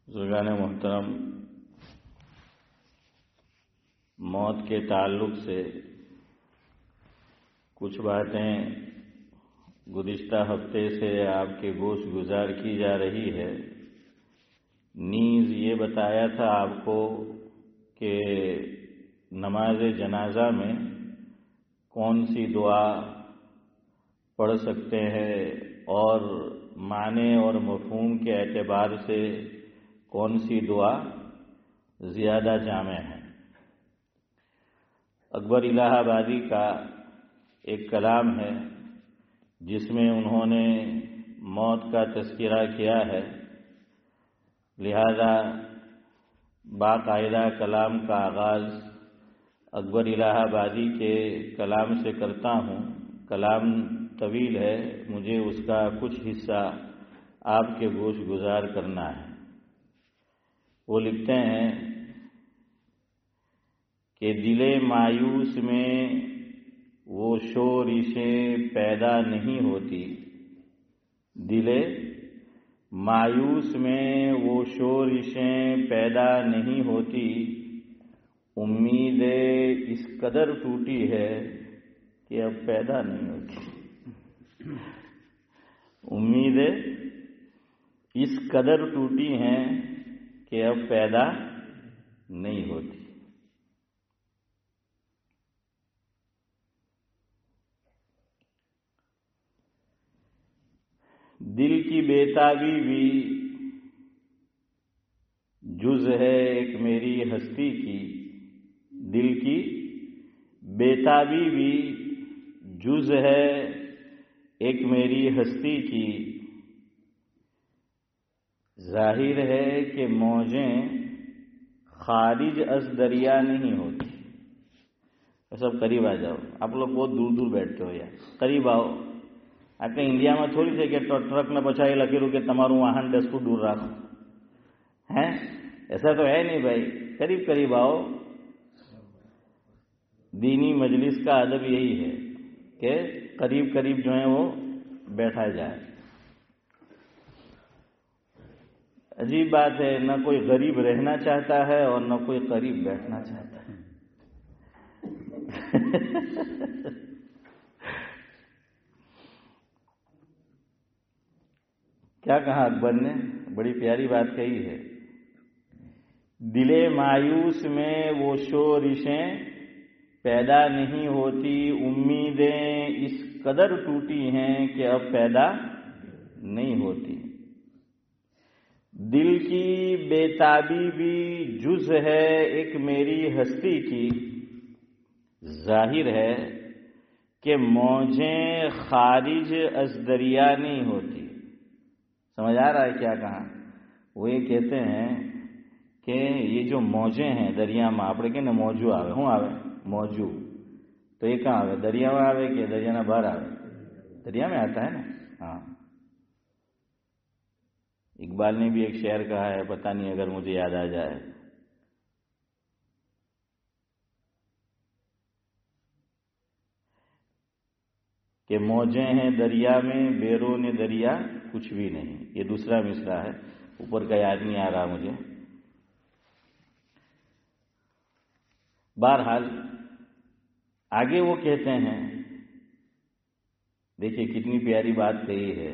بزرگان محترم، موت کے تعلق سے کچھ باتیں گزشتہ ہفتے سے آپ کے گوش گزار کی جا رہی ہے۔ نیز یہ بتایا تھا آپ کو کہ نماز جنازہ میں کون سی دعا پڑھ سکتے ہیں اور معنی اور مفہوم کے اعتبار سے کون سی دعا زیادہ جامع ہے۔ اکبر الہ آبادی کا ایک کلام ہے جس میں انہوں نے موت کا تذکرہ کیا ہے، لہذا باقاعدہ کلام کا آغاز اکبر الہ آبادی کے کلام سے کرتا ہوں۔ کلام طویل ہے، مجھے اس کا کچھ حصہ آپ کے گوش گزار کرنا ہے۔ وہ لکھتے ہیں کہ دل مایوس میں وہ شورشیں پیدا نہیں ہوتی، دل مایوس میں وہ شورشیں پیدا نہیں ہوتی، امید اس قدر ٹوٹی ہے کہ اب پیدا نہیں ہوتی۔ امید اس قدر ٹوٹی ہیں کہ اب پیدا نہیں ہوتی۔ دل کی بےتابی بھی جز ہے ایک میری ہستی کی، دل کی بےتابی بھی جز ہے ایک میری ہستی کی، ظاہر ہے کہ موجیں خارج از دریا نہیں ہوتی۔ سب قریب آ جاؤ، آپ لوگ بہت دور دور بیٹھتے ہو، یار قریب آؤ۔ آپ کے انڈیا میں تھوڑی تھے کہ ٹرک نہ پچھائے لکیروں کے تمہاروں واہن 10 فٹ دور رکھو ہیں، ایسا تو ہے نہیں بھائی، قریب قریب آؤ۔ دینی مجلس کا ادب یہی ہے کہ قریب قریب جو ہے وہ بیٹھا جائے۔ عجیب بات ہے، نہ کوئی غریب رہنا چاہتا ہے اور نہ کوئی قریب بیٹھنا چاہتا ہے۔ کیا کہا اکبر نے؟ بڑی پیاری بات کہی ہے، دل مایوس میں وہ شورشیں پیدا نہیں ہوتی، امیدیں اس قدر ٹوٹی ہیں کہ اب پیدا نہیں ہوتی۔ دل کی بےتابی بھی جز ہے ایک میری ہستی کی، ظاہر ہے کہ موجیں خارج از دریا نہیں ہوتی۔ سمجھ آ رہا ہے کیا کہا؟ وہ یہ کہتے ہیں کہ یہ جو موجیں ہیں دریا میں، آپ کہ موجو آوے ہوں آوے موجو، تو یہ کہاں آوے؟ دریا میں آوے کہ دریا نہ باہر آوے؟ دریا میں آتا ہے نا۔ ہاں، اقبال نے بھی ایک شعر کہا ہے، پتہ نہیں اگر مجھے یاد آ جائے، کہ موجیں ہیں دریا میں، بیرون دریا کچھ بھی نہیں۔ یہ دوسرا مصرع ہے، اوپر کا یاد نہیں آ رہا مجھے۔ بہرحال آگے وہ کہتے ہیں، دیکھیے کتنی پیاری بات کہی ہے۔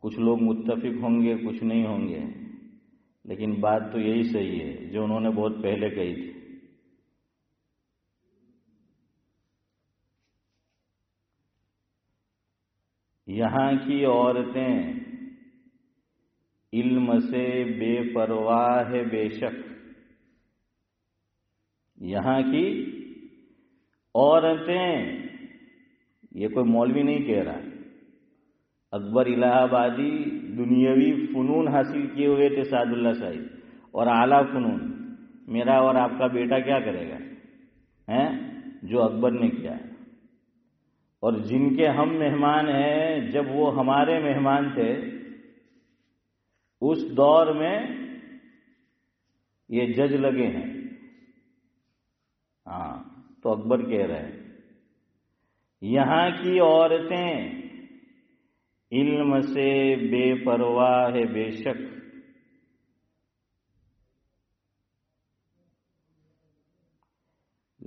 کچھ لوگ متفق ہوں گے، کچھ نہیں ہوں گے، لیکن بات تو یہی صحیح ہے جو انہوں نے بہت پہلے کہی تھی۔ یہاں کی عورتیں علم سے بے پرواہ ہے بے شک، یہاں کی عورتیں، یہ کوئی مولوی نہیں کہہ رہا، اکبر الہ آبادی دنیاوی فنون حاصل کیے ہوئے تھے سعد اللہ صاحب، اور اعلیٰ فنون میرا اور آپ کا بیٹا کیا کرے گا ہیں جو اکبر نے کیا ہے؟ اور جن کے ہم مہمان ہیں، جب وہ ہمارے مہمان تھے اس دور میں یہ جج لگے ہیں۔ ہاں، تو اکبر کہہ رہے ہیں یہاں کی عورتیں علم سے بے پرواہ ہے بے شک،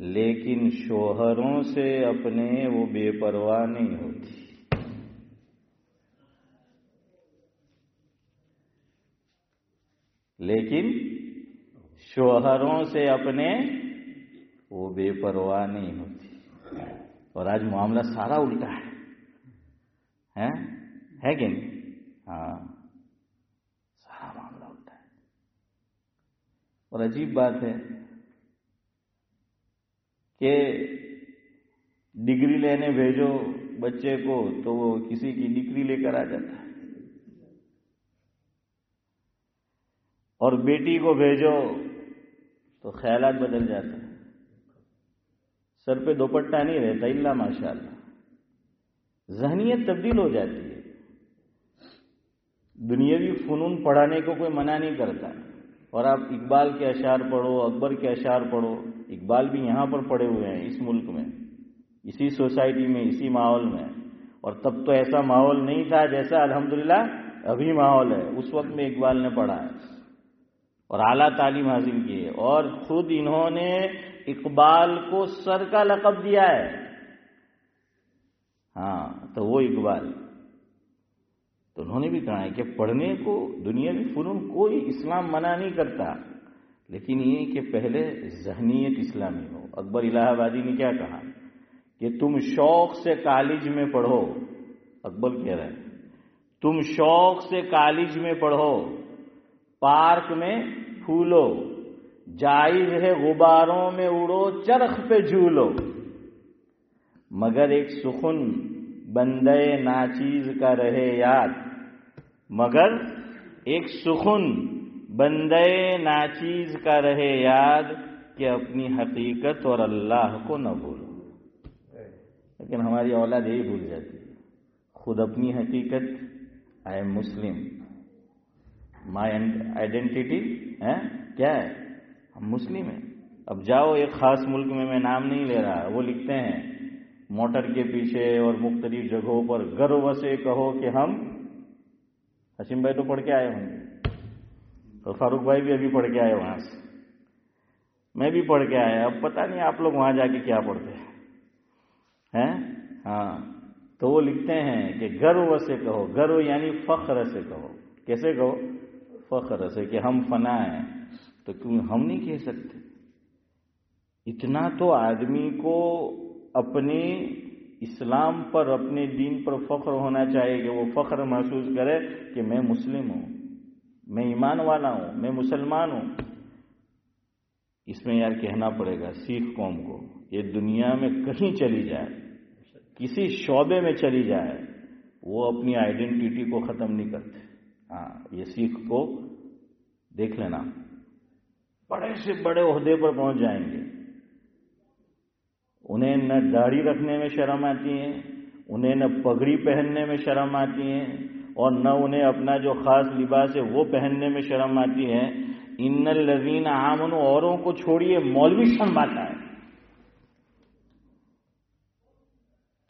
لیکن شوہروں سے اپنے وہ بے پرواہ نہیں ہوتی. لیکن شوہروں سے اپنے وہ بے پرواہ نہیں ہوتی. اور آج معاملہ سارا الٹا ہے کہ نہیں؟ ہاں، سارا معاملہ الٹا ہے. اور عجیب بات ہے کہ ڈگری لینے بھیجو بچے کو تو وہ کسی کی ڈگری لے کر آ جاتا ہے، اور بیٹی کو بھیجو تو خیالات بدل جاتے ہیں. سر پہ دوپٹہ نہیں رہتا الا ماشاءاللہ. ذہنیت تبدیل ہو جاتی ہے. دنیاوی فنون پڑھانے کو کوئی منع نہیں کرتا، اور آپ اقبال کے اشعار پڑھو، اکبر کے اشعار پڑھو. اقبال بھی یہاں پر پڑھے ہوئے ہیں، اس ملک میں، اسی سوسائٹی میں، اسی ماحول میں. اور تب تو ایسا ماحول نہیں تھا جیسا الحمدللہ ابھی ماحول ہے. اس وقت میں اقبال نے پڑھا ہے اور اعلیٰ تعلیم حاصل کی ہے، اور خود انہوں نے اقبال کو سر کا لقب دیا ہے. ہاں، تو وہ اقبال تو انہوں نے بھی کہا ہے کہ پڑھنے کو دنیاوی فنون کوئی اسلام منع نہیں کرتا، لیکن یہ کہ پہلے ذہنیت اسلامی ہو. اکبر الہ آبادی نے کیا کہا کہ تم شوق سے کالج میں پڑھو. اکبر کہہ رہے ہیں تم شوق سے کالج میں پڑھو، پارک میں پھولو، جائز ہے غباروں میں اڑو، چرخ پہ جھولو، مگر ایک سخن بندے ناچیز کا رہے یاد. مگر ایک سخن بندے ناچیز کا رہے یاد کہ اپنی حقیقت اور اللہ کو نہ بھولو. لیکن ہماری اولاد یہی بھول جاتی ہے، خود اپنی حقیقت، I am Muslim, my identity کیا ہے، ہم مسلم ہیں. اب جاؤ ایک خاص ملک میں نام نہیں لے رہا، وہ لکھتے ہیں موٹر کے پیچھے اور مختلف جگہوں پر گرو سے کہو کہ ہم، حسین بھائی تو پڑھ کے آئے ہوں گے، اور فاروق بھائی بھی ابھی پڑھ کے آئے وہاں سے، میں بھی پڑھ کے آیا. اب پتہ نہیں آپ لوگ وہاں جا کے کیا پڑھتے ہیں. ہاں، تو وہ لکھتے ہیں کہ گرو سے کہو، گرو یعنی فخر سے کہو. کیسے کہو؟ فخر سے، کہ ہم فنا ہیں. تو کیوں ہم نہیں کہہ سکتے؟ اتنا تو آدمی کو اپنے اسلام پر، اپنے دین پر فخر ہونا چاہیے کہ وہ فخر محسوس کرے کہ میں مسلم ہوں، میں ایمان والا ہوں، میں مسلمان ہوں. اس میں یار کہنا پڑے گا سکھ قوم کو، یہ دنیا میں کہیں چلی جائے، کسی شعبے میں چلی جائے، وہ اپنی آئیڈینٹی کو ختم نہیں کرتے. ہاں، یہ سکھ کو دیکھ لینا، بڑے سے بڑے عہدے پر پہنچ جائیں گے. انہیں نہ داڑھی رکھنے میں شرم آتی ہے، انہیں نہ پگڑی پہننے میں شرم آتی ہے، اور نہ انہیں اپنا جو خاص لباس ہے وہ پہننے میں شرم آتی ہے. ان الذین آمنوا، اوروں کو چھوڑیے، مولوی شرم آتا ہے.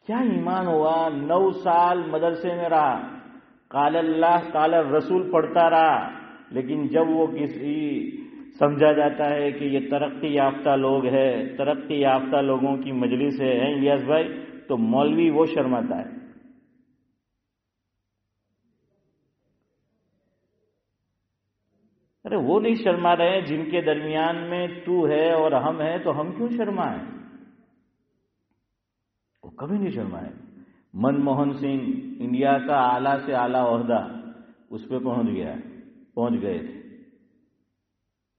کیا ایمان ہوا؟ 9 سال مدرسے میں رہا، قال اللہ قال رسول پڑھتا رہا، لیکن جب وہ کسی سمجھا جاتا ہے کہ یہ ترقی یافتہ لوگ ہے، ترقی یافتہ لوگوں کی مجلس ہے الیاس بھائی، تو مولوی وہ شرماتا ہے. ارے وہ نہیں شرما رہے جن کے درمیان میں تو ہے اور ہم ہیں، تو ہم کیوں شرمائیں؟ وہ کبھی نہیں شرمائے. منموہن سنگھ انڈیا کا اعلیٰ سے اعلیٰ عہدہ اس پہ پہنچ گئے تھے.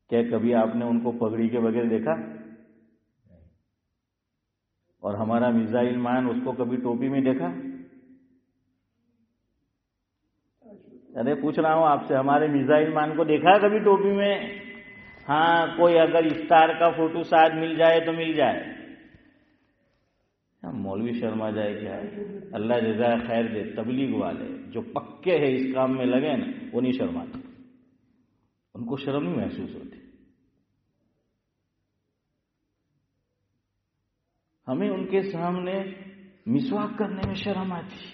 کیا کبھی آپ نے ان کو پگڑی کے بغیر دیکھا؟ اور ہمارا میزائل مان اس کو کبھی ٹوپی میں دیکھا؟ ارے پوچھ رہا ہوں آپ سے، ہمارے میزائل مان کو دیکھا کبھی ٹوپی میں؟ ہاں، کوئی اگر افطار کا فوٹو ساتھ مل جائے تو مل جائے. مولوی شرما جائے کیا؟ اللہ جزائے خیر دے. تبلیغ والے جو پکے ہیں اس کام میں لگے نا، وہ نہیں شرماتے، ان کو شرم نہیں محسوس ہوتی. ہمیں ان کے سامنے مسواک کرنے میں شرم آتی ہے،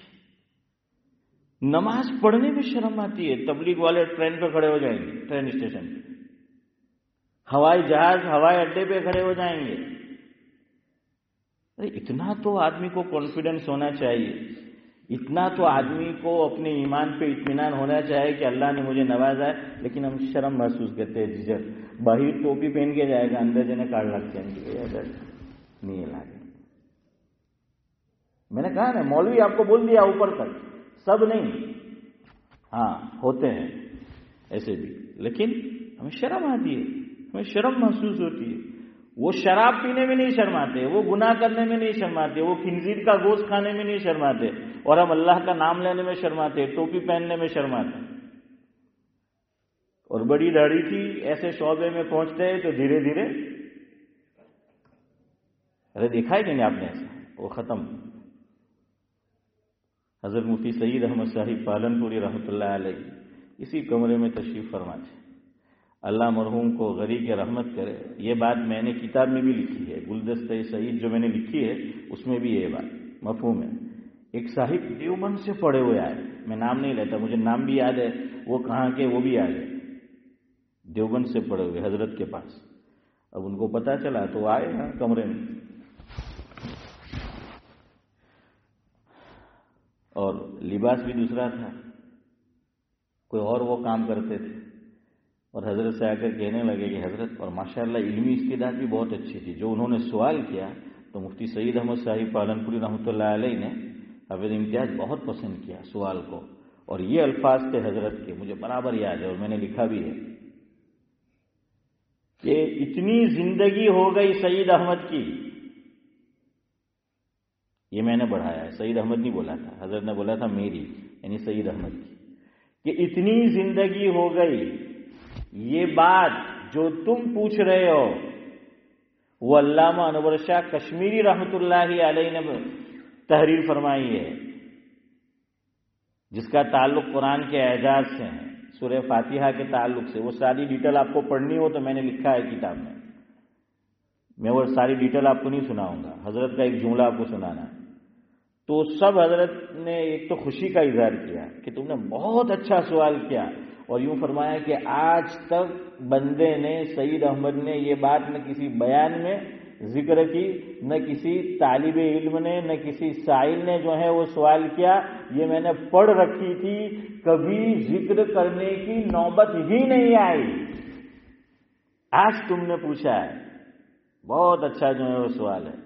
نماز پڑھنے میں شرم آتی ہے. تبلیغ والے ٹرین پہ کھڑے ہو جائیں گے، ٹرین اسٹیشن پہ، ہوائی جہاز ہوائی اڈے پہ کھڑے ہو جائیں گے. ارے اتنا تو آدمی کو کانفیڈنس ہونا چاہیے، اتنا تو آدمی کو اپنے ایمان پہ اطمینان ہونا چاہیے کہ اللہ نے مجھے نوازا ہے، لیکن ہم شرم محسوس کرتے ہیں، جھجک، باہر ٹوپی پہن کے جائے گا، اندر جنے کاٹ لگتے ہیں نہیں لگے۔ میں نے کہا نا، مولوی آپ کو بول دیا اوپر تک، سب نہیں، ہاں ہوتے ہیں ایسے بھی، لیکن ہمیں شرم آتی ہے، ہمیں شرم محسوس ہوتی ہے۔ وہ شراب پینے میں نہیں شرماتے، وہ گناہ کرنے میں نہیں شرماتے، وہ خنزیر کا گوشت کھانے میں نہیں شرماتے، اور ہم اللہ کا نام لینے میں شرماتے، ٹوپی پہننے میں شرماتے، اور بڑی داڑھی کی ایسے شعبے میں پہنچتے ہیں تو دھیرے دھیرے، ارے دیکھا ہے کہ نہیں آپ نے ایسا، وہ ختم۔ حضرت مفتی سعید احمد صاحب پالنپوری رحمۃ اللہ علیہ اسی کمرے میں تشریف فرما تھے، اللہ مرحوم کو غریق رحمت کرے۔ یہ بات میں نے کتاب میں بھی لکھی ہے، گلدستہ سعید جو میں نے لکھی ہے اس میں بھی یہ بات مفہوم ہے۔ ایک صاحب دیوبند سے پڑھے ہوئے آئے، میں نام نہیں لیتا، مجھے نام بھی یاد ہے، وہ کہاں کے وہ بھی یاد ہے، دیوبند سے پڑھے ہوئے حضرت کے پاس۔ اب ان کو پتا چلا تو آئے نا کمرے میں، اور لباس بھی دوسرا تھا، کوئی اور وہ کام کرتے تھے، اور حضرت سے آ کر کہنے لگے کہ حضرت، اور ماشاءاللہ علمی استعداد بھی بہت اچھی تھی، جو انہوں نے سوال کیا تو مفتی سعید احمد صاحب پالنپوری رحمۃ اللہ علیہ نے حافظ امتیاز بہت پسند کیا سوال کو، اور یہ الفاظ تھے حضرت کے، مجھے برابر یاد ہے اور میں نے لکھا بھی ہے کہ اتنی زندگی ہو گئی سعید احمد کی، یہ میں نے بڑھایا ہے، سعید احمد نہیں بولا تھا، حضرت نے بولا تھا میری، یعنی سعید احمد کی، کہ اتنی زندگی ہو گئی، یہ بات جو تم پوچھ رہے ہو وہ علامہ انور شاہ کشمیری رحمۃ اللہ علیہ نے تحریر فرمائی ہے، جس کا تعلق قرآن کے اعجاز سے ہے، سورہ فاتحہ کے تعلق سے۔ وہ ساری ڈیٹیل آپ کو پڑھنی ہو تو میں نے لکھا ہے کتاب میں وہ ساری ڈیٹیل آپ کو نہیں سناؤں گا، حضرت کا ایک جملہ آپ کو سنانا ہے۔ تو سب حضرت نے ایک تو خوشی کا اظہار کیا کہ تم نے بہت اچھا سوال کیا، اور یوں فرمایا کہ آج تک بندے نے، سعید احمد نے یہ بات نہ کسی بیان میں ذکر کی، نہ کسی طالب علم نے، نہ کسی سائل نے جو ہے وہ سوال کیا، یہ میں نے پڑھ رکھی تھی، کبھی ذکر کرنے کی نوبت ہی نہیں آئی، آج تم نے پوچھا ہے، بہت اچھا جو ہے وہ سوال ہے۔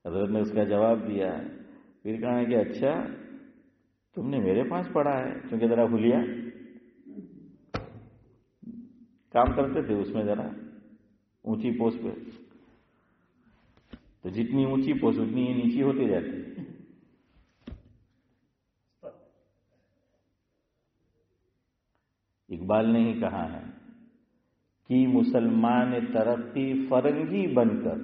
حضرت نے اس کا جواب دیا، پھر کہا کہ اچھا تم نے میرے پاس پڑھا ہے، چونکہ ذرا حلیہ کام کرتے تھے اس میں، ذرا اونچی پوسٹ پہ، تو جتنی اونچی پوسٹ اتنی ہی نیچی ہوتی جاتی۔ اقبال نے ہی کہا ہے کہ مسلمان ترقی فرنگی بن کر،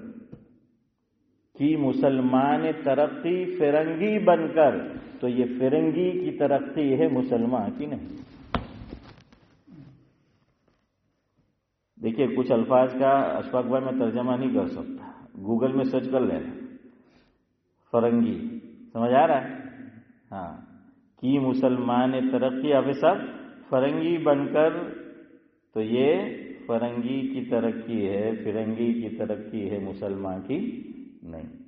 کہ مسلمان ترقی فرنگی بن کر، تو یہ فرنگی کی ترقی ہے، مسلمان کی نہیں۔ دیکھیے کچھ الفاظ کا اشفاق بھائی میں ترجمہ نہیں کر سکتا، گوگل میں سرچ کر لینا، فرنگی، سمجھ آ رہا ہے؟ ہاں، کہ مسلمان ترقی، اب سب فرنگی بن کر، تو یہ فرنگی کی ترقی ہے، فرنگی کی ترقی ہے، مسلمان کی نہیں۔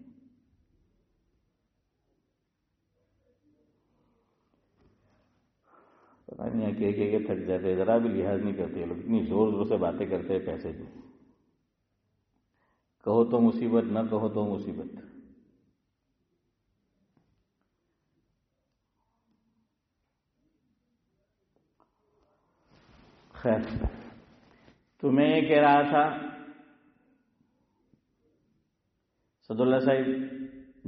پتہ نہیں کہ تھک جاتے، ذرا بھی لحاظ نہیں کرتے لوگ، اتنی زور زور سے باتیں کرتے ہیں پیسے کی، کہو تو مصیبت، نہ کہو تو مصیبت۔ خیر، تو میں یہ کہہ رہا تھا سعد اللہ صاحب،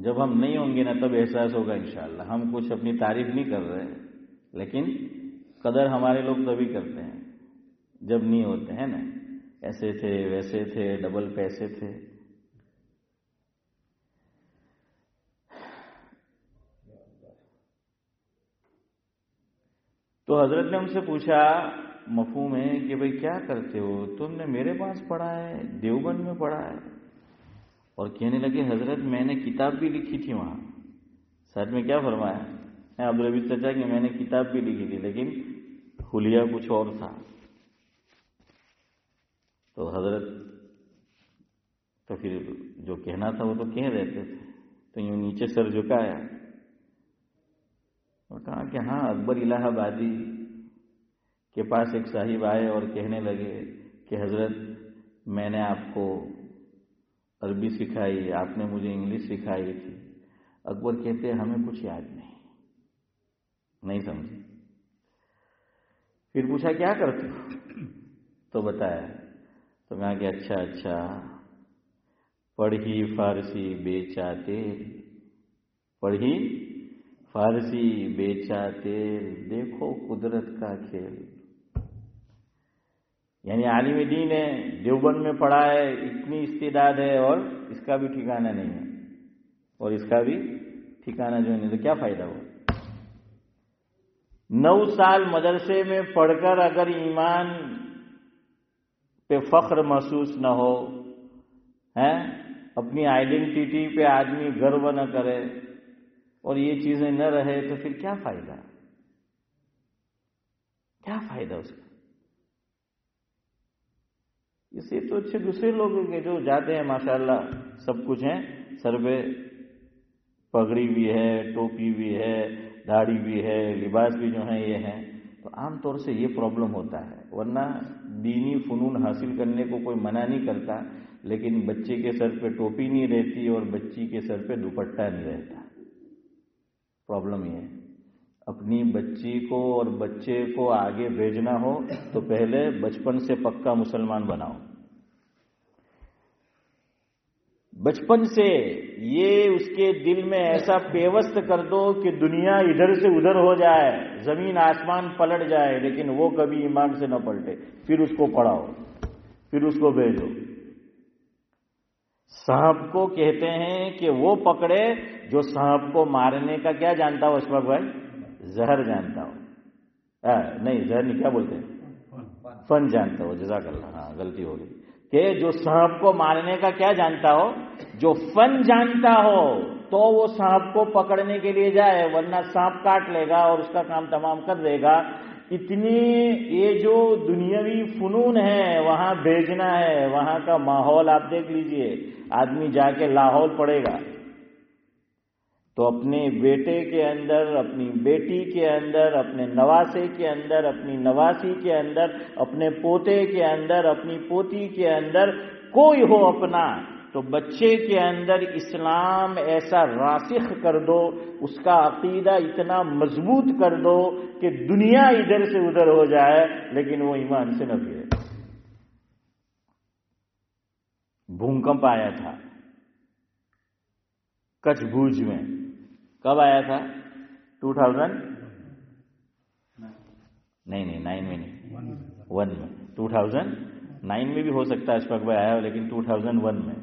جب ہم نہیں ہوں گے نا تب احساس ہوگا انشاءاللہ۔ ہم کچھ اپنی تعریف نہیں کر رہے، لیکن قدر ہمارے لوگ تبھی کرتے ہیں جب نہیں ہوتے ہیں نا، ایسے تھے ویسے تھے، ڈبل پیسے تھے۔ تو حضرت نے ہم سے پوچھا، مفہوم ہے کہ بھئی کیا کرتے ہو؟ تم نے میرے پاس پڑھا ہے، دیوبند میں پڑھا ہے؟ اور کہنے لگے حضرت میں نے کتاب بھی لکھی تھی وہاں۔ ساتھ میں کیا فرمایا عبدالحمید چچا کہ میں نے کتاب بھی لکھی تھی، لیکن حلیہ کچھ اور تھا۔ تو حضرت تو پھر جو کہنا تھا وہ تو کہہ دیتے تھے، تو یوں نیچے سر جھکایا اور کہا کہ ہاں اکبر الہ آبادی کے پاس ایک صاحب آئے اور کہنے لگے کہ حضرت میں نے آپ کو عربی سکھائی، آپ نے مجھے انگلش سکھائی تھی۔ اکبر کہتے ہمیں کچھ یاد نہیں سمجھے۔ پھر پوچھا کیا کرتے ہو؟ تو بتایا، تو کہا کہ اچھا پڑھی فارسی بیچا تیل، پڑھی فارسی بیچا تیل، دیکھو قدرت کا کھیل۔ یعنی عالم دین ہے، دیوبند میں پڑھا ہے، اتنی استعداد ہے، اور اس کا بھی ٹھکانہ نہیں ہے، اور اس کا بھی ٹھکانہ جو نہیں، تو کیا فائدہ ہو؟ 9 سال مدرسے میں پڑھ کر اگر ایمان پہ فخر محسوس نہ ہو، اپنی آئیڈینٹی پہ آدمی گرو نہ کرے، اور یہ چیزیں نہ رہے، تو پھر کیا فائدہ؟ کیا فائدہ اس کا؟ اس سے تو اچھے دوسرے لوگ کے جو جاتے ہیں ماشاءاللہ سب کچھ ہیں، سر پہ پگڑی بھی ہے، ٹوپی بھی ہے، داڑھی بھی ہے، لباس بھی جو ہے یہ ہے، تو عام طور سے یہ پرابلم ہوتا ہے۔ ورنہ دینی فنون حاصل کرنے کو کوئی منع نہیں کرتا، لیکن بچے کے سر پہ ٹوپی نہیں رہتی اور بچی کے سر پہ دوپٹہ نہیں رہتا۔ پرابلم یہ ہے، اپنی بچی کو اور بچے کو آگے بھیجنا ہو تو پہلے بچپن سے پکا مسلمان بناؤ۔ بچپن سے یہ اس کے دل میں ایسا پیوست کر دو کہ دنیا ادھر سے ادھر ہو جائے، زمین آسمان پلٹ جائے، لیکن وہ کبھی ایمان سے نہ پلٹے، پھر اس کو پڑھاؤ، پھر اس کو بھیجو۔ سانپ کو کہتے ہیں کہ وہ پکڑے جو سانپ کو مارنے کا کیا جانتا ہو اشفاق بھائی؟ زہر جانتا ہو، نہیں زہر نہیں، کیا بولتے ہیں؟ فن جانتا ہو، جزاک اللہ، ہاں غلطی ہو گئی، کہ جو سانپ کو مارنے کا کیا جانتا ہو، جو فن جانتا ہو تو وہ سانپ کو پکڑنے کے لیے جائے، ورنہ سانپ کاٹ لے گا اور اس کا کام تمام کر دے گا۔ اتنی یہ جو دنیاوی فنون ہے وہاں بھیجنا ہے، وہاں کا ماحول آپ دیکھ لیجئے، آدمی جا کے لاہور پڑے گا تو اپنے بیٹے کے اندر، اپنی بیٹی کے اندر، اپنے نواسے کے اندر، اپنی نواسی کے اندر، اپنے پوتے کے اندر، اپنی پوتی کے اندر کوئی ہو اپنا، تو بچے کے اندر اسلام ایسا راسخ کر دو، اس کا عقیدہ اتنا مضبوط کر دو کہ دنیا ادھر سے ادھر ہو جائے لیکن وہ ایمان سے نہ پھرے۔ بھوکمپ آیا تھا کچھ بھوج میں، کب آیا تھا؟ 2000 نہیں 9 میں نہیں، 1 میں، 2009 میں بھی ہو سکتا ہے اشفاق بھائی آیا ہو، لیکن 2001 میں۔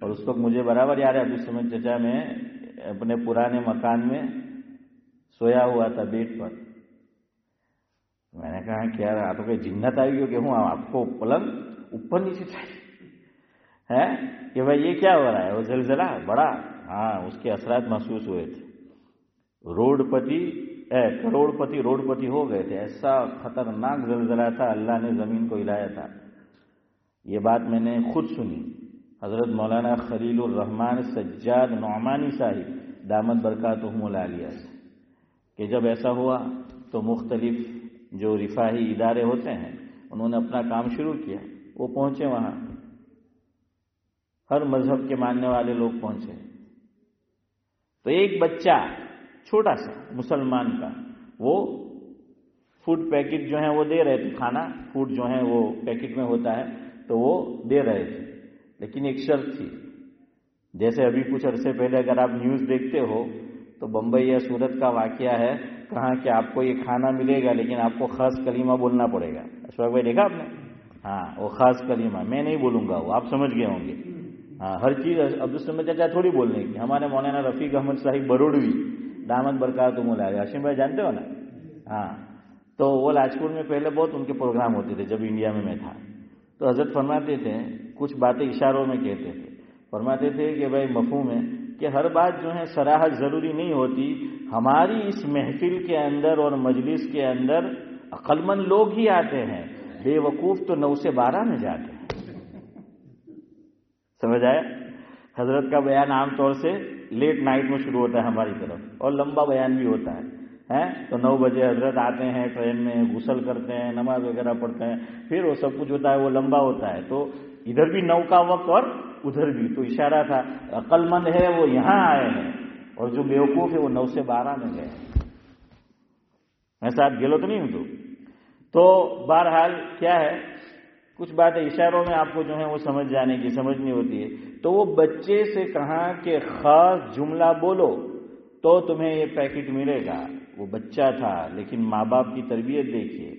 اور اس وقت مجھے برابر یاد ہے، ابھی سمجھ چچا میں اپنے پرانے مکان میں سویا ہوا تھا بیڈ پر۔ میں نے کہا کہ یار آپ کو جنت آئی ہو کہ ہوں، آپ کو پلنگ اوپر نیچے چاہیے ہے کہ بھائی یہ کیا ہو رہا ہے؟ وہ زلزلہ بڑا، ہاں اس کے اثرات محسوس ہوئے تھے، کروڑ پتی ہو گئے تھے، ایسا خطرناک زلزلہ تھا، اللہ نے زمین کو ہلایا تھا۔ یہ بات میں نے خود سنی حضرت مولانا خلیل الرحمن سجاد نعمانی صاحب دامت برکاتہم العالیہ سے، کہ جب ایسا ہوا تو مختلف جو رفاہی ادارے ہوتے ہیں انہوں نے اپنا کام شروع کیا، وہ پہنچے وہاں، ہر مذہب کے ماننے والے لوگ پہنچے، تو ایک بچہ چھوٹا سا مسلمان کا، وہ فوڈ پیکٹ جو ہیں وہ دے رہے تھے، کھانا فوڈ جو ہیں وہ پیکٹ میں ہوتا ہے تو وہ دے رہے تھے، لیکن ایک شرط تھی، جیسے ابھی کچھ عرصے پہلے اگر آپ نیوز دیکھتے ہو تو بمبئی یا سورت کا واقعہ ہے، کہاں کہ آپ کو یہ کھانا ملے گا لیکن آپ کو خاص کلمہ بولنا پڑے گا۔ اشفاق بھائی دیکھا آپ نے؟ ہاں وہ خاص کلمہ میں نہیں بولوں گا، وہ آپ سمجھ گئے ہوں گے۔ ہاں ہر چیز عبدالسمد چچا تھوڑی بولنے کی، ہمارے مولانا رفیق احمد صاحب بروڑوی دامت برکاتہم العالیہ، ہاشم بھائی جانتے ہو نا؟ ہاں تو وہ لاجپور میں پہلے بہت ان کے پروگرام ہوتے تھے جب انڈیا میں تھا، تو حضرت فرماتے تھے، کچھ باتیں اشاروں میں کہتے تھے، فرماتے تھے کہ بھائی مفہوم ہے کہ ہر بات جو ہے صراحت ضروری نہیں ہوتی، ہماری اس محفل کے اندر اور مجلس کے اندر عقل مند لوگ ہی آتے ہیں، بے وقوف تو 9 سے 12 میں جاتے ہیں، سمجھ آیا؟ حضرت کا بیان عام طور سے لیٹ نائٹ میں شروع ہوتا ہے ہماری طرف، اور لمبا بیان بھی ہوتا ہے تو 9 بجے حضرت آتے ہیں ٹرین میں، غسل کرتے ہیں، نماز وغیرہ پڑھتے ہیں، پھر وہ سب کچھ ہوتا ہے، وہ لمبا ہوتا ہے. تو ادھر بھی 9 کا وقت اور ادھر بھی. تو اشارہ تھا عقل مند ہے وہ یہاں آئے ہیں، اور جو بیوقوف ہے وہ 9 سے 12 میں گئے. ایسا آپ گلو تو نہیں تو بہرحال کیا ہے، کچھ باتیں اشاروں میں آپ کو جو ہے وہ سمجھ جانے کی سمجھنی ہوتی ہے. تو وہ بچے سے کہا کہ خاص جملہ بولو تو تمہیں یہ پیکٹ ملے گا. وہ بچہ تھا لیکن ماں باپ کی تربیت دیکھیے.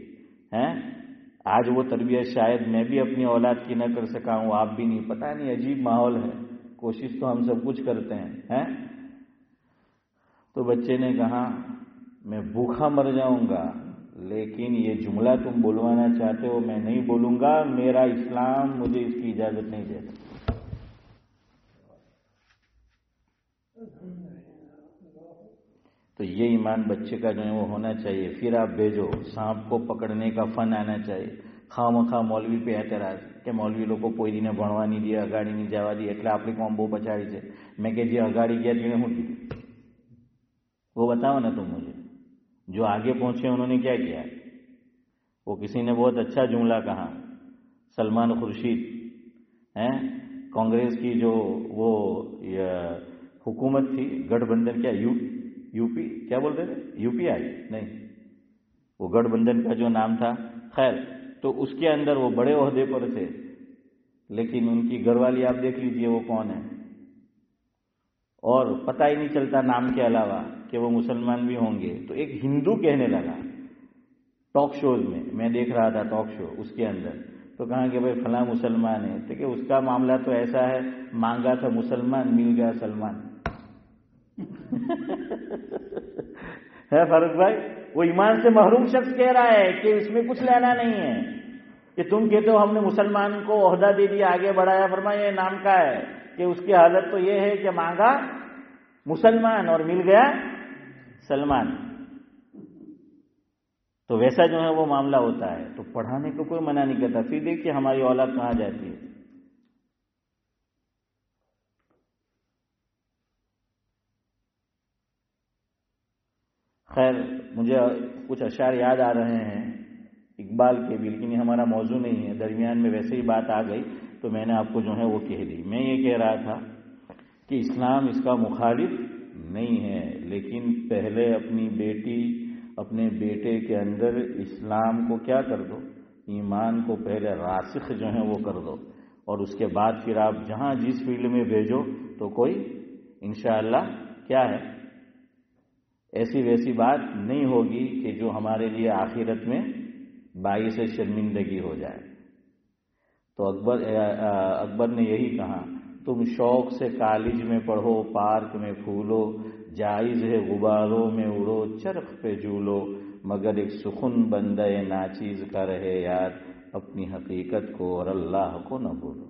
آج وہ تربیت شاید میں بھی اپنی اولاد کی نہ کر سکا ہوں، آپ بھی نہیں، پتہ نہیں، عجیب ماحول ہے. کوشش تو ہم سب کچھ کرتے ہیں. تو بچے نے کہا میں بھوکا مر جاؤں گا لیکن یہ جملہ تم بلوانا چاہتے ہو میں نہیں بولوں گا، میرا اسلام مجھے اس کی اجازت نہیں دیتا. تو یہ ایمان بچے کا جو ہے وہ ہونا چاہیے. پھر آپ بھیجو، سانپ کو پکڑنے کا فن آنا چاہیے. خواہ مولوی پہ اعتراض کہ مولوی لوگ کو کوئی دن ભણવા નહીં દે، અગાડી નહીં જવા દે، એટલે આપણી કોમ બહુ પછાડી છે. મેં કે જે અગાડી ગયા તેને શું કીધું وہ بتاؤ نا تم مجھے. جو آگے پہنچے انہوں نے کیا کیا؟ وہ کسی نے بہت اچھا جملہ کہا، سلمان خورشید کانگریس کی جو وہ حکومت تھی گٹھ بندھن، کیا یو پی کیا بولتے تھے، یو پی آئی نہیں، وہ گٹھ بندھن کا جو نام تھا، خیر تو اس کے اندر وہ بڑے عہدے پر تھے، لیکن ان کی گھر والی آپ دیکھ لیجئے وہ کون ہے، اور پتہ ہی نہیں چلتا نام کے علاوہ کہ وہ مسلمان بھی ہوں گے. تو ایک ہندو کہنے لگا ٹاک شوز میں دیکھ رہا تھا ٹاک شو، اس کے اندر تو کہا کہ بھائی فلاں مسلمان ہے، تو کہ اس کا معاملہ تو ایسا ہے، مانگا تھا مسلمان مل گیا سلمان. ہے فاروق بھائی، وہ ایمان سے محروم شخص کہہ رہا ہے کہ اس میں کچھ لینا نہیں ہے کہ تم کہتے ہو ہم نے مسلمان کو عہدہ دے دیا، آگے بڑھایا، فرمایا یہ نام کا ہے کہ اس کی حالت تو یہ ہے کہ مانگا مسلمان اور مل گیا سلمان. تو ویسا جو ہے وہ معاملہ ہوتا ہے. تو پڑھانے کو کوئی منع نہیں کرتا. پھر دیکھیے ہماری اولاد کہاں جاتی ہے. خیر مجھے کچھ اشعار یاد آ رہے ہیں اقبال کے بھی، لیکن یہ ہمارا موضوع نہیں ہے، درمیان میں ویسے ہی بات آ گئی تو میں نے آپ کو جو ہے وہ کہہ دی. میں یہ کہہ رہا تھا کہ اسلام اس کا مخالف نہیں ہے، لیکن پہلے اپنی بیٹی اپنے بیٹے کے اندر اسلام کو کیا کر دو، ایمان کو پہلے راسخ جو ہے وہ کر دو، اور اس کے بعد پھر آپ جہاں جس فیلڈ میں بھیجو تو کوئی انشاءاللہ کیا ہے ایسی ویسی بات نہیں ہوگی کہ جو ہمارے لیے آخرت میں باعث شرمندگی ہو جائے. تو اکبر نے یہی کہا تم شوق سے کالج میں پڑھو، پارک میں پھولو، جائز ہے غباروں میں اڑو، چرخ پہ جھولو، مگر ایک سخن بندہ ناچیز کا رہے یاد، اپنی حقیقت کو اور اللہ کو نہ بھولو.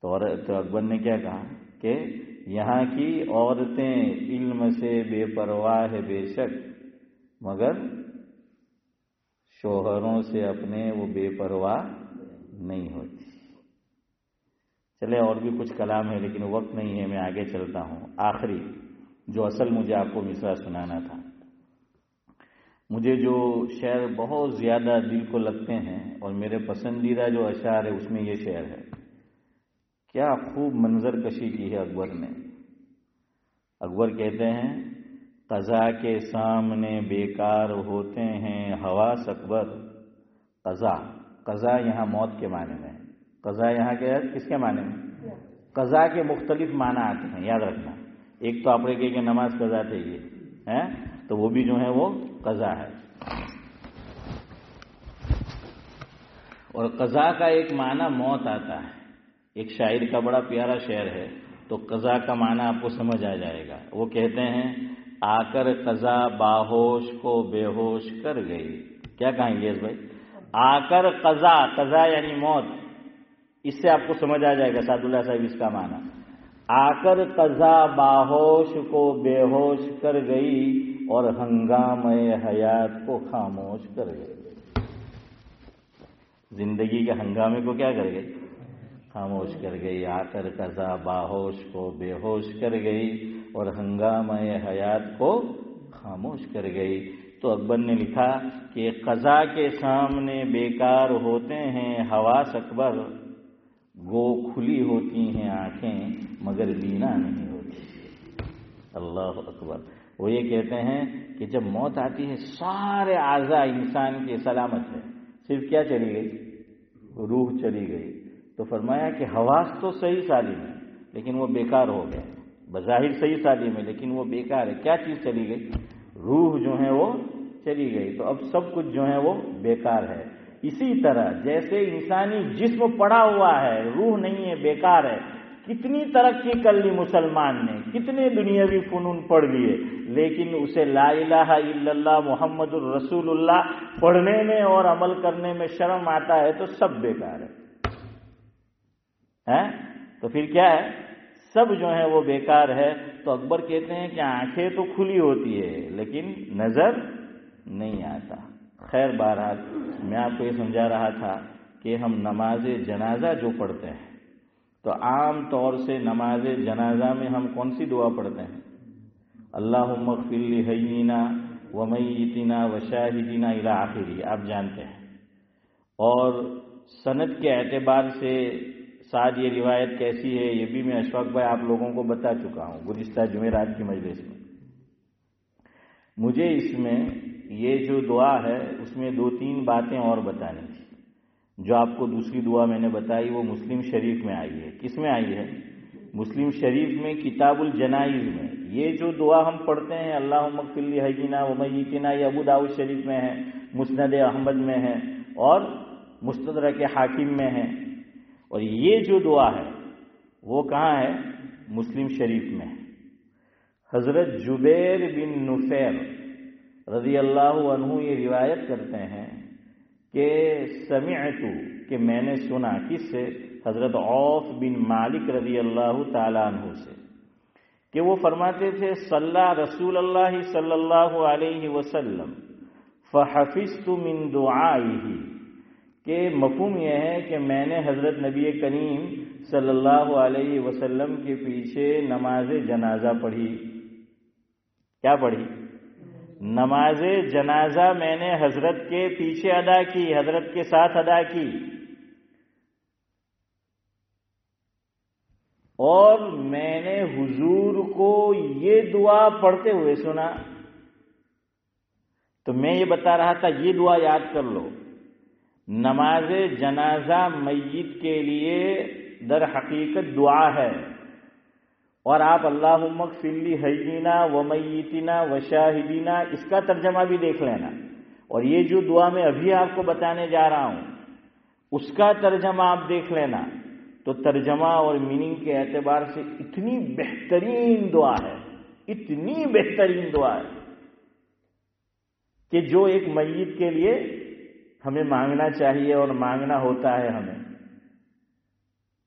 تو اکبر نے کیا کہا کہ یہاں کی عورتیں علم سے بے پرواہ ہے بے شک، مگر شوہروں سے اپنے وہ بے پرواہ نہیں ہوتی. چلے اور بھی کچھ کلام ہے لیکن وقت نہیں ہے، میں آگے چلتا ہوں. آخری جو اصل مجھے آپ کو مصرع سنانا تھا، مجھے جو شعر بہت زیادہ دل کو لگتے ہیں اور میرے پسندیدہ جو اشعار ہے اس میں یہ شعر ہے. کیا خوب منظر کشی کی ہے اکبر نے. اکبر کہتے ہیں قضا کے سامنے بیکار ہوتے ہیں حواس اکبر. قضا یہاں موت کے معنی میں ہے. قضا یہاں کے کس کے معنی میں؟ قضا کے مختلف معنی آتے ہیں، یاد رکھنا. ایک تو آپ نے کہ نماز قضا تھے یہ ہے، تو وہ بھی جو ہے وہ قضا ہے. اور قضا کا ایک معنی موت آتا ہے. ایک شاعر کا بڑا پیارا شعر ہے، تو قضا کا معنی آپ کو سمجھ آ جائے گا. وہ کہتے ہیں آ کر قضا باہوش کو بے ہوش کر گئی. کیا کہیں گے بھائی؟ آ کر قضا یعنی موت. اس سے آپ کو سمجھ آ جائے گا سعد اللہ صاحب اس کا معنی. آ کر قضا باہوش کو بے ہوش کر گئی اور ہنگامے حیات کو خاموش کر گئی. زندگی کے ہنگامے کو کیا کر گئی؟ خاموش کر گئی، آ کر قضا باہوش کو بے ہوش کر گئی اور ہنگامہ حیات کو خاموش کر گئی۔ تو اکبر نے لکھا کہ قضا کے سامنے بیکار ہوتے ہیں حواس اکبر، گو کھلی ہوتی ہیں آنکھیں مگر بینا نہیں ہوتی۔ اللہ اکبر۔ وہ یہ کہتے ہیں کہ جب موت آتی ہے سارے اعضاء انسان کے سلامت ہے، صرف کیا چلی گئی؟ روح چلی گئی۔ تو فرمایا کہ حواس تو صحیح سالم ہے لیکن وہ بیکار ہو گئے، بظاہر صحیح سالم ہے لیکن وہ بیکار ہے۔ کیا چیز چلی گئی؟ روح جو ہے وہ چلی گئی۔ تو اب سب کچھ جو ہے وہ بیکار ہے۔ اسی طرح جیسے انسانی جسم پڑا ہوا ہے، روح نہیں ہے، بیکار ہے۔ کتنی ترقی کر لی مسلمان نے، کتنے دنیاوی فنون پڑھ لیے، لیکن اسے لا الہ الا اللہ محمد الرسول اللہ پڑھنے میں اور عمل کرنے میں شرم آتا ہے تو سب بیکار ہے۔ تو پھر کیا ہے؟ سب جو ہے وہ بیکار ہے۔ تو اکبر کہتے ہیں کہ آنکھیں تو کھلی ہوتی ہے لیکن نظر نہیں آتا۔ خیر بہرحال میں آپ کو یہ سمجھا رہا تھا کہ ہم نماز جنازہ جو پڑھتے ہیں تو عام طور سے نماز جنازہ میں ہم کون سی دعا پڑھتے ہیں؟ اللہم اغفر لحینا ومیتنا وشاہدنا الی آخری، آپ جانتے ہیں۔ اور سند کے اعتبار سے ساتھ یہ روایت کیسی ہے یہ بھی میں اشفاق بھائی آپ لوگوں کو بتا چکا ہوں گزشتہ جمعرات کی مجلس میں۔ مجھے اس میں یہ جو دعا ہے اس میں 2-3 باتیں اور بتانی تھی۔ جو آپ کو دوسری دعا میں نے بتائی وہ مسلم شریف میں آئی ہے۔ کس میں آئی ہے؟ مسلم شریف میں کتاب الجنائز میں۔ یہ جو دعا ہم پڑھتے ہیں اللہم اغفر لحینا ومیتنا، یہ ابو داؤد شریف میں ہے، مسند احمد میں ہے اور مستدرک حاکم میں ہے۔ اور یہ جو دعا ہے وہ کہاں ہے؟ مسلم شریف میں۔ حضرت جبیر بن نفیر رضی اللہ عنہ یہ روایت کرتے ہیں کہ سمعت، کہ میں نے سنا، کس سے؟ حضرت عوف بن مالک رضی اللہ تعالی عنہ سے، کہ وہ فرماتے تھے صلی رسول اللہ صلی اللہ علیہ وسلم فحفظت من دعائه، کہ مفہوم یہ ہے کہ میں نے حضرت نبی کریم صلی اللہ علیہ وسلم کے پیچھے نماز جنازہ پڑھی۔ کیا پڑھی؟ نماز جنازہ میں نے حضرت کے پیچھے ادا کی، حضرت کے ساتھ ادا کی، اور میں نے حضور کو یہ دعا پڑھتے ہوئے سنا۔ تو میں یہ بتا رہا تھا یہ دعا یاد کر لو۔ نماز جنازہ میت کے لیے در حقیقت دعا ہے، اور آپ اللہم اغفر لحینا ومیتنا وشاہدنا اس کا ترجمہ بھی دیکھ لینا، اور یہ جو دعا میں ابھی آپ کو بتانے جا رہا ہوں اس کا ترجمہ آپ دیکھ لینا۔ تو ترجمہ اور میننگ کے اعتبار سے اتنی بہترین دعا ہے، اتنی بہترین دعا ہے کہ جو ایک میت کے لیے ہمیں مانگنا چاہیے اور مانگنا ہوتا ہے ہمیں۔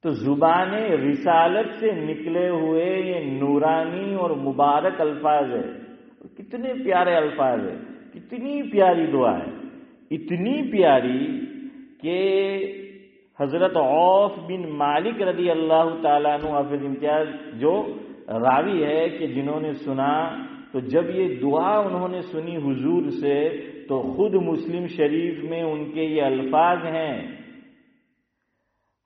تو زبان رسالت سے نکلے ہوئے یہ نورانی اور مبارک الفاظ ہے، کتنے پیارے الفاظ ہے، کتنی پیاری دعا ہے، اتنی پیاری کہ حضرت عوف بن مالک رضی اللہ تعالیٰ عنہ حافظ امتیاز جو راوی ہے کہ جنہوں نے سنا، تو جب یہ دعا انہوں نے سنی حضور سے تو خود مسلم شریف میں ان کے یہ الفاظ ہیں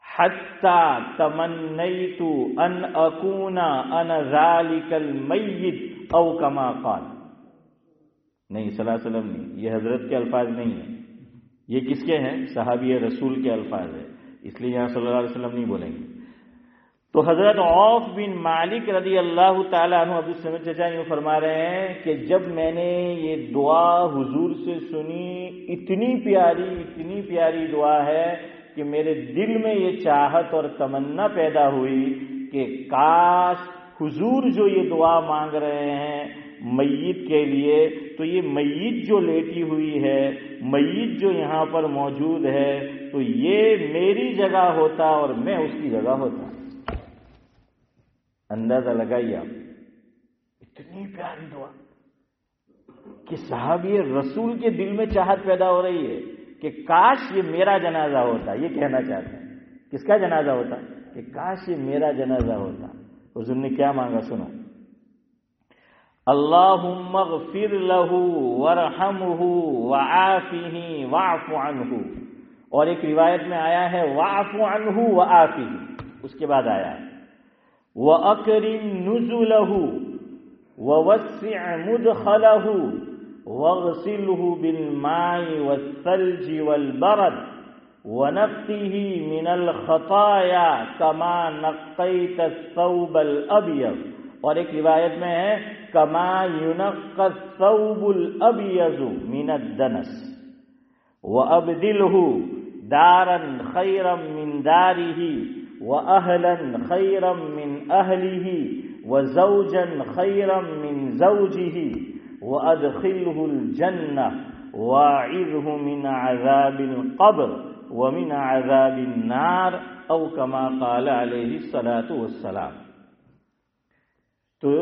حتی تمنیت ان اکون انا ذالک المیت او کما قال، نہیں صلی اللہ علیہ وسلم نہیں، یہ حضرت کے الفاظ نہیں ہیں، یہ کس کے ہیں؟ صحابی رسول کے الفاظ ہیں، اس لیے یہاں صلی اللہ علیہ وسلم نہیں بولیں گے۔ تو حضرت عوف بن مالک رضی اللہ تعالیٰ عنہ ابو سمجھ چچا یوں فرما رہے ہیں کہ جب میں نے یہ دعا حضور سے سنی، اتنی پیاری دعا ہے کہ میرے دل میں یہ چاہت اور تمنا پیدا ہوئی کہ کاش حضور جو یہ دعا مانگ رہے ہیں میت کے لیے، تو یہ میت جو لیٹی ہوئی ہے، میت جو یہاں پر موجود ہے، تو یہ میری جگہ ہوتا اور میں اس کی جگہ ہوتا۔ اندازہ لگائیے آپ، اتنی پیاری دعا کہ صحابی رسول کے دل میں چاہت پیدا ہو رہی ہے کہ کاش یہ میرا جنازہ ہوتا۔ یہ کہنا چاہتے ہیں کس کا جنازہ ہوتا؟ کہ کاش یہ میرا جنازہ ہوتا. حضور نے کیا مانگا سنو، اللہم اغفر لہ ورحمہ وعافہ واعف عنہ، اور ایک روایت میں آیا ہے واعف عنہ وعافہ، اس کے بعد آیا وَأَكْرِمْ نُزُلَهُ وَوَسِّعْ مُدْخَلَهُ وَاغْسِلْهُ بِالْمَاءِ وَالثَّلْجِ وَالْبَرَدِ وَنَقِّهِ مِنَ الْخَطَايَا كَمَا نَقَّيْتَ الثَّوْبَ الْأَبْيَضَ، اور ایک روایت میں ہے كَمَا يُنَقَّى الثَّوْبُ الْأَبْيَضُ مِنَ الدَّنَسِ وَأَبْدِلْهُ دَارًا خَيْرًا مِنْ دَارِهِ وَأَهْلًا خَيْرًا مِنْ أَهْلِهِ وَزَوْجًا خَيْرًا مِنْ زَوْجِهِ وَأَدْخِلْهُ الْجَنَّةَ وَأَعِذْهُ مِنْ عَذَابِ الْقَبْرِ وَمِنْ عَذَابِ النَّارِ أَوْ كَمَا قَالَ عَلَيْهِ الصَّلَاةُ وَالسَّلَامُ. تو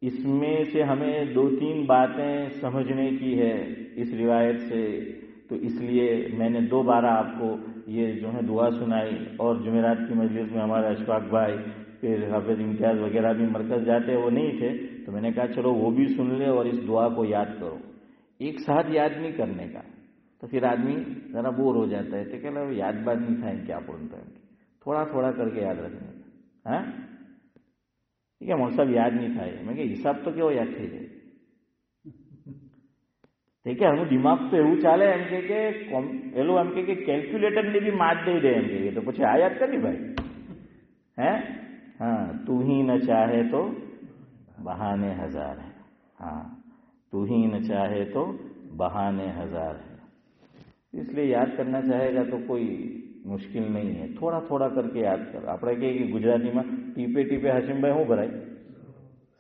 اس میں سے ہمیں 2-3 باتیں سمجھنے کی ہے اس روایت سے، تو اس لیے میں نے 2 بار آپ کو یہ جو ہے دعا سنائی، اور جمعرات کی مجلس میں ہمارے اشفاق بھائی پھر حافظ امتیاز وغیرہ بھی مرکز جاتے، وہ نہیں تھے، تو میں نے کہا چلو وہ بھی سن لے اور اس دعا کو یاد کرو. ایک ساتھ یاد نہیں کرنے کا، تو پھر آدمی ذرا بور ہو جاتا ہے، تو کہ وہ یاد بات نہیں تھا کیا بولتا ہے، تھوڑا تھوڑا کر کے یاد رکھنے کا. ہاں ٹھیک ہے مول صاحب یاد نہیں تھا، میں کہ حساب تو کیوں یاد تھی جائے ٹھیک ہے. ہم دماغ تو એવું ચાલે એમ કે પેલું એમ કે કેલ્ક્યુલેટર ને બી માત દઈ દે એમ કે તો પછી આ યાદ કરી ભાઈ હે. ہاں تو ہی نہ چاہے تو بہانے ہزار ہے، ہاں تو ہی نہ چاہے تو بہانے ہزار ہے. اس لیے یاد کرنا چاہے گا تو کوئی مشکل نہیں ہے، تھوڑا تھوڑا کر کے یاد کر. આપણે કહીએ کہ ગુજરાતી માં ટીપે ટીપે હાશિમભાઈ શું ભરાય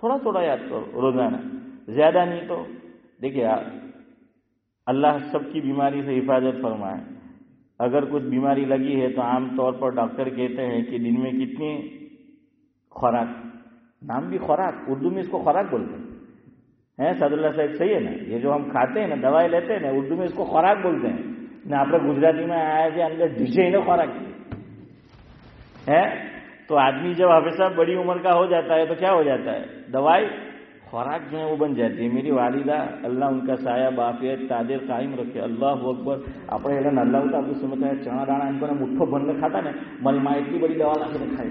تھوڑا تھوڑا یاد کرو روزانہ، زیادہ نہیں تو. دیکھیے اللہ سب کی بیماری سے حفاظت فرمائے. اگر کچھ بیماری لگی ہے تو عام طور پر ڈاکٹر کہتے ہیں کہ دن میں کتنی خوراک، نام بھی خوراک، اردو میں اس کو خوراک بولتے ہیں. سعد اللہ صاحب صحیح ہے نا، یہ جو ہم کھاتے ہیں نا دوائی لیتے ہیں نا اردو میں اس کو خوراک بولتے ہیں نا. آپ گجراتی میں آیا کہ اندر ڈھیچے ہی نا خوراک ہے. تو آدمی جب حافظ صاحب بڑی عمر کا ہو جاتا ہے تو کیا ہو جاتا ہے، دوائی خوراک جو ہے وہ بن جاتی ہے. میری والدہ اللہ ان کا سایہ بعافیت تعدیر قائم رکھے، اللہ اکبر. આપણે એટલે નલ્લા હતા આપણે સમજતા ચણા દાણા એમ કરીને મુઠ્ઠો ભરીને ખાતા ને, મારી માં એટલી બધી દવા નાખીને ખાઈ.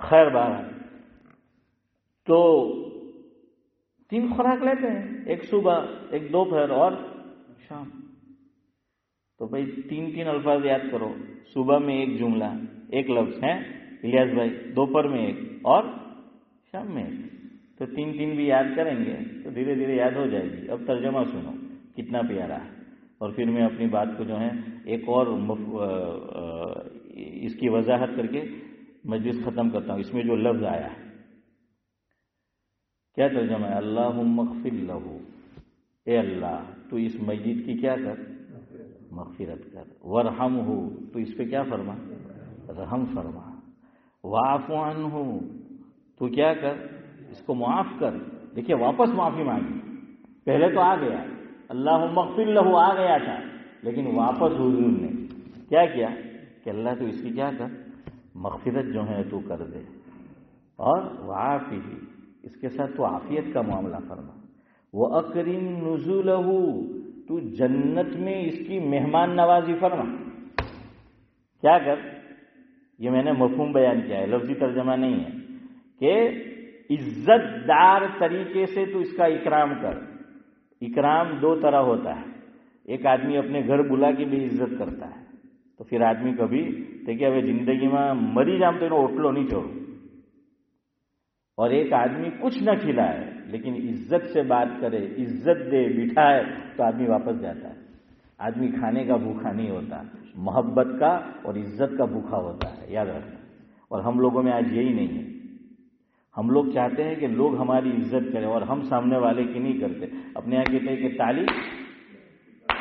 خیر بہرحال تو 3 خوراک لیتے ہیں، ایک صبح ایک دوپہر اور شام. تو بھائی 3 الفاظ یاد کرو. صبح میں ایک جملہ ایک لفظ ہے الیاس بھائی، دوپہر میں ایک اور شام میں ایک. تو 3 بھی یاد کریں گے تو دھیرے دھیرے یاد ہو جائے گی. اب ترجمہ سنو کتنا پیارا ہے، اور پھر میں اپنی بات کو جو ہے ایک اور اس کی وضاحت کر کے مجلس ختم کرتا ہوں. اس میں جو لفظ آیا ہے کیا ترجمہ ہے؟ اللہم اغفر لہ، اے اللہ تو اس میت کی کیا کر، مغفرت کر. ورحمہ تو اس پہ کیا فرما، رحم فرما. واعف عنہ تو کیا کر، اس کو معاف کر. دیکھیے واپس معافی مانگی، پہلے تو آ گیا اللہم اغفر لہ آ گیا تھا، لیکن واپس حضور نے کیا کیا کہ اللہ تو اس کی کیا کر، مغفرت جو ہے تو کر دے. اور وعافہ اس کے ساتھ تو عافیت کا معاملہ فرما. وَأَكْرِمْ نُزُولَهُ تو جنت میں اس کی مہمان نوازی فرما. کیا کر، یہ میں نے مفہوم بیان کیا ہے، لفظی ترجمہ نہیں ہے، کہ عزت دار طریقے سے تو اس کا اکرام کر. اکرام 2 طرح ہوتا ہے. ایک آدمی اپنے گھر بلا کے بھی عزت کرتا ہے، تو پھر آدمی کبھی دیکھیے હવે જિંદગીમાં મરી જામ તો એનો ઓટલો નહીં છોડો. اور ایک آدمی کچھ نہ کھلائے لیکن عزت سے بات کرے، عزت دے، بٹھائے تو آدمی واپس جاتا ہے. آدمی کھانے کا بھوکا نہیں ہوتا، محبت کا اور عزت کا بھوکا ہوتا ہے، یاد رکھنا. اور ہم لوگوں میں آج یہی نہیں ہے. ہم لوگ چاہتے ہیں کہ لوگ ہماری عزت کریں اور ہم سامنے والے کی نہیں کرتے. اپنے یہاں کہتے ہیں کہ تالی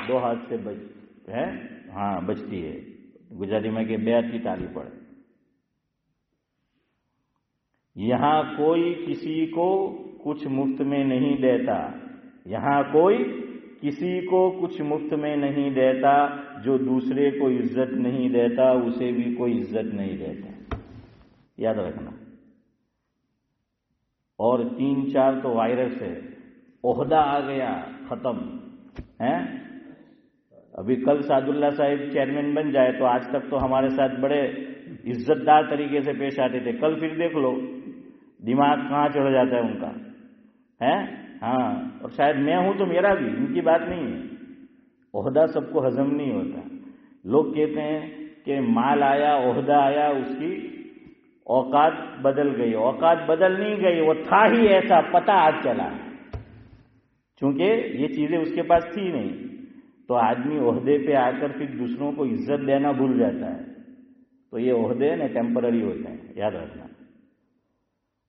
دو ہاتھ سے بجتی ہے. گجراتی میں کہ بے ہاتھ کی تالی پڑے. یہاں کوئی کسی کو کچھ مفت میں نہیں دیتا. یہاں کوئی کسی کو کچھ مفت میں نہیں دیتا. جو دوسرے کو عزت نہیں دیتا اسے بھی کوئی عزت نہیں دیتا. یاد رکھنا. اور 3-4 تو وائرس ہے. عہدہ آ گیا ختم ہے. ابھی کل سعد اللہ صاحب چیئرمین بن جائے تو آج تک تو ہمارے ساتھ بڑے عزت دار طریقے سے پیش آتے تھے. کل پھر دیکھ لو دماغ کہاں چڑھ جاتا ہے ان کا ہے. ہاں اور شاید میں ہوں تو میرا بھی. ان کی بات نہیں ہے. عہدہ سب کو ہضم نہیں ہوتا. لوگ کہتے ہیں کہ مال آیا عہدہ آیا اس کی اوقات بدل گئی. اوقات بدل نہیں گئی. وہ تھا ہی ایسا پتہ آج چلا. چونکہ یہ چیزیں اس کے پاس تھی نہیں تو آدمی عہدے پہ آ کر پھر دوسروں کو عزت دینا بھول جاتا ہے. تو یہ عہدے نا ٹیمپرری ہوتے ہیں. یاد رکھنا.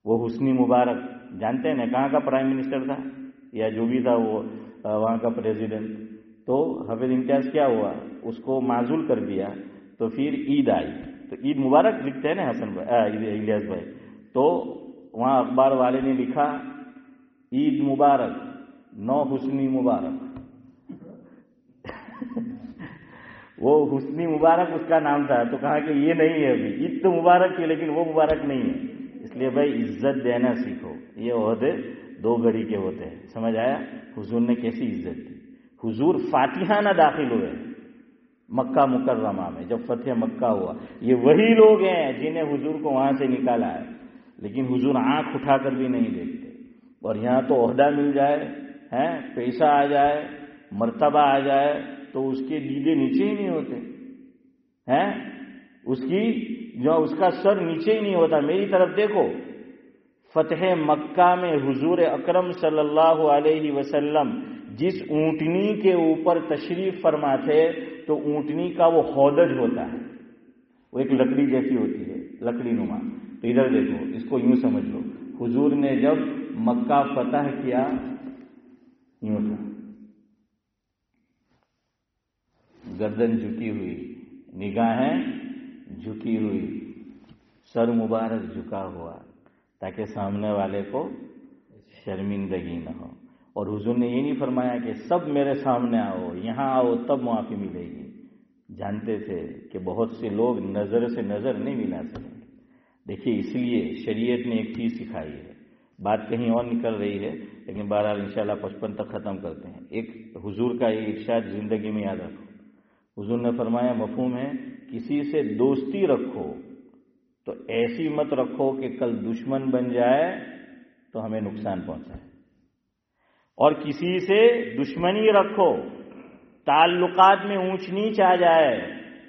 وہ حسنی مبارک جانتے ہیں نا کہاں کا پرائم منسٹر تھا یا جو بھی تھا وہ وہاں کا پریزیڈنٹ. تو حافظ امتیاز کیا ہوا اس کو معزول کر دیا. تو پھر عید آئی تو عید مبارک لکھتے ہیں نا حسن بھائی الیاس بھائی. تو وہاں اخبار والے نے لکھا عید مبارک نو حسنی مبارک. وہ حسنی مبارک اس کا نام تھا تو کہا کہ یہ نہیں ہے. ابھی عید تو مبارک ہے لیکن وہ مبارک نہیں ہے. اس لیے بھائی عزت دینا سیکھو. یہ عہدے 2 گھڑی کے ہوتے ہیں. سمجھ آیا. حضور نے کیسی عزت دی. حضور فاتحانہ داخل ہوئے مکہ مکرمہ میں جب فتح مکہ ہوا. یہ وہی لوگ ہیں جنہیں حضور کو وہاں سے نکالا ہے. لیکن حضور آنکھ اٹھا کر بھی نہیں دیکھتے. اور یہاں تو عہدہ مل جائے پیسہ آ جائے مرتبہ آ جائے تو اس کے دیدے نیچے ہی نہیں ہوتے ہیں. اس کا سر نیچے ہی نہیں ہوتا. میری طرف دیکھو. فتح مکہ میں حضور اکرم صلی اللہ علیہ وسلم جس اونٹنی کے اوپر تشریف فرما تھے تو اونٹنی کا وہ ہودج ہوتا ہے. وہ ایک لکڑی جیسی ہوتی ہے لکڑی نما. تو ادھر دیکھو اس کو یوں سمجھ لو. حضور نے جب مکہ فتح کیا یوں تھا گردن جھکی ہوئی نگاہیں جھکی ہوئی سر مبارک جھکا ہوا تاکہ سامنے والے کو شرمندگی نہ ہو. اور حضور نے یہ نہیں فرمایا کہ سب میرے سامنے آؤ یہاں آؤ تب معافی ملے گی. جانتے تھے کہ بہت سے لوگ نظر سے نظر نہیں ملا سکیں. دیکھیے اس لیے شریعت نے ایک چیز سکھائی ہے. بات کہیں اور نکل رہی ہے لیکن بہرحال انشاءاللہ 55 تک ختم کرتے ہیں. ایک حضور کا یہ ارشاد زندگی میں یاد رکھو. حضور نے فرمایا مفہوم ہے کسی سے دوستی رکھو تو ایسی مت رکھو کہ کل دشمن بن جائے تو ہمیں نقصان پہنچائے. اور کسی سے دشمنی رکھو تعلقات میں اونچ نیچ آ جائے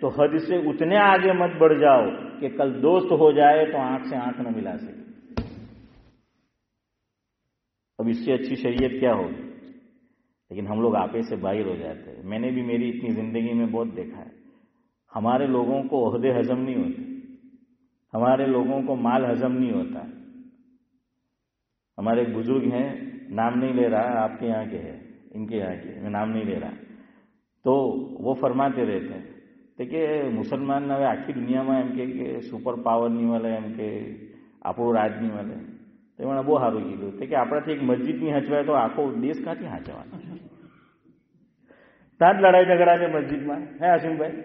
تو حد سے اتنے آگے مت بڑھ جاؤ کہ کل دوست ہو جائے تو آنکھ سے آنکھ نہ ملا سکے. اب اس سے اچھی شریعت کیا ہوگی. لیکن ہم لوگ آپے سے باہر ہو جاتے ہیں. میں نے بھی میری اتنی زندگی میں بہت دیکھا ہے. ہمارے لوگوں کو عہدے ہضم نہیں ہوتے. ہمارے لوگوں کو مال ہضم نہیں ہوتا. ہمارے ایک بزرگ ہیں نام نہیں لے رہا آپ کے یہاں کے ہیں ان کے یہاں کے میں نام نہیں لے رہا. تو وہ فرماتے رہتے ہیں دیکھیے مسلمان نہ આખી દુનિયામાં એમ કે સુપર પાવર નહીં મળે એમ કે આપણું રાજ નહીં મળે. તો એમણે બહુ સારું કીધું કે આપણાથી એક મસ્જિદ નહીં હચવાય તો આખો દેશ ક્યાંથી હાચવાનો. ત્યાં જ લડાઈ ઝઘડા છે મસ્જિદમાં હે અસીમભાઈ.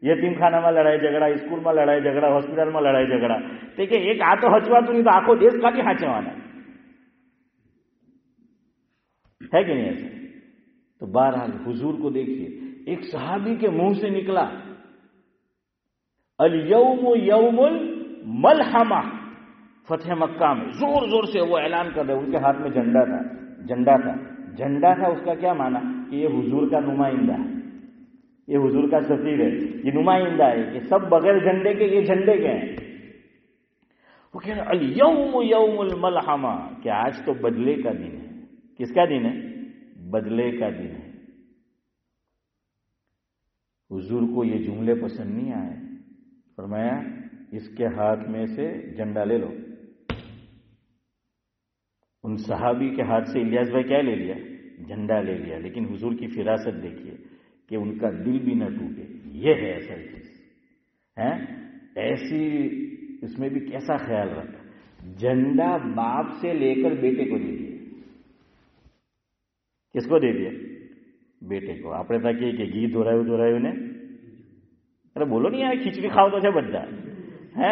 યતીમખાનામાં લડાઈ ઝઘડા સ્કૂલમાં લડાઈ ઝઘડા હોસ્પિટલમાં લડાઈ ઝઘડા. તો કે એક આ તો હચવાતું નહીં તો આખો દેશ ક્યાંથી હાચવાના ہے کہ نہیں ایسا. تو بہرحال حضور کو دیکھیے ایک صحابی کے منہ سے نکلا الیوم یوم الملحمہ. فتح مکہ میں زور زور سے وہ اعلان کر رہے. ان کے ہاتھ میں جھنڈا تھا. اس کا کیا معنی کہ یہ حضور کا نمائندہ ہے یہ حضور کا سفیر ہے یہ نمائندہ ہے کہ سب بغیر جھنڈے کے یہ جھنڈے کے ہیں. وہ کہہ رہے الیوم یوم الملحمہ کہ آج تو بدلے کا دن ہے. کس کا دن ہے؟ بدلے کا دن ہے. حضور کو یہ جملے پسند نہیں آئے. فرمایا اس کے ہاتھ میں سے جھنڈا لے لو ان صحابی کے ہاتھ سے الیاس بھائی کیا لے لیا؟ جھنڈا لے لیا، لیکن حضور کی فراست دیکھیے کہ ان کا دل بھی نہ ٹوٹے. یہ ہے اصل چیز ہے. ایسی اس میں بھی کیسا خیال رکھا. جھنڈا باپ سے لے کر بیٹے کو دے دیا. کس کو دے دیا؟ بیٹے کو. આપણે તા કે ઘી ધોરાયું ને અરે બોલો નહીં, યાર ખીચડી ખાવ તો છે બધા હે.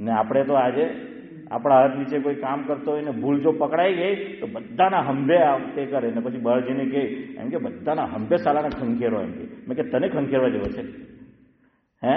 ને. આપણે તો આજે આપણા હાથ નીચે કોઈ કામ કરતો હોય ને ભૂલ જો પકડાઈ ગઈ તો બધાના હંભે તે કરે ને પછી બહાર જઈને કહે એમ કે બધાના હંભે સાલાને ખંખેરો. એમ કે મેં કે તને ખંખેરવા જેવો છે હે.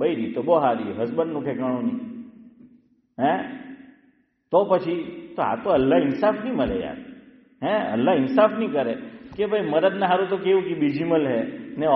બૈરી તો બહુ હારી, હસબન્ડનું ઠેકાણું નહીં. હે તો પછી તો આ તો અલ્લાહ ઇન્સાફ નહીં મળે યાર. હે, અલ્લાહ ઇન્સાફ નહીં કરે કે ભાઈ મરદને સારું તો કેવું કે બીજી મલ હે ને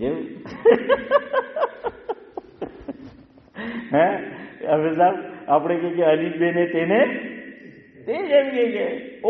જેવું. હે હવે સાહેબ આપણે કહીએ કે અલી બેને તેને તે જેમ કે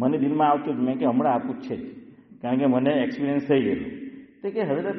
મને દિલમાં આવતું જ મેં કે હમણાં આ પૂછે જ, કારણ કે મને એક્સપિરિયન્સ થઈ ગયેલું. તો કે હઝરત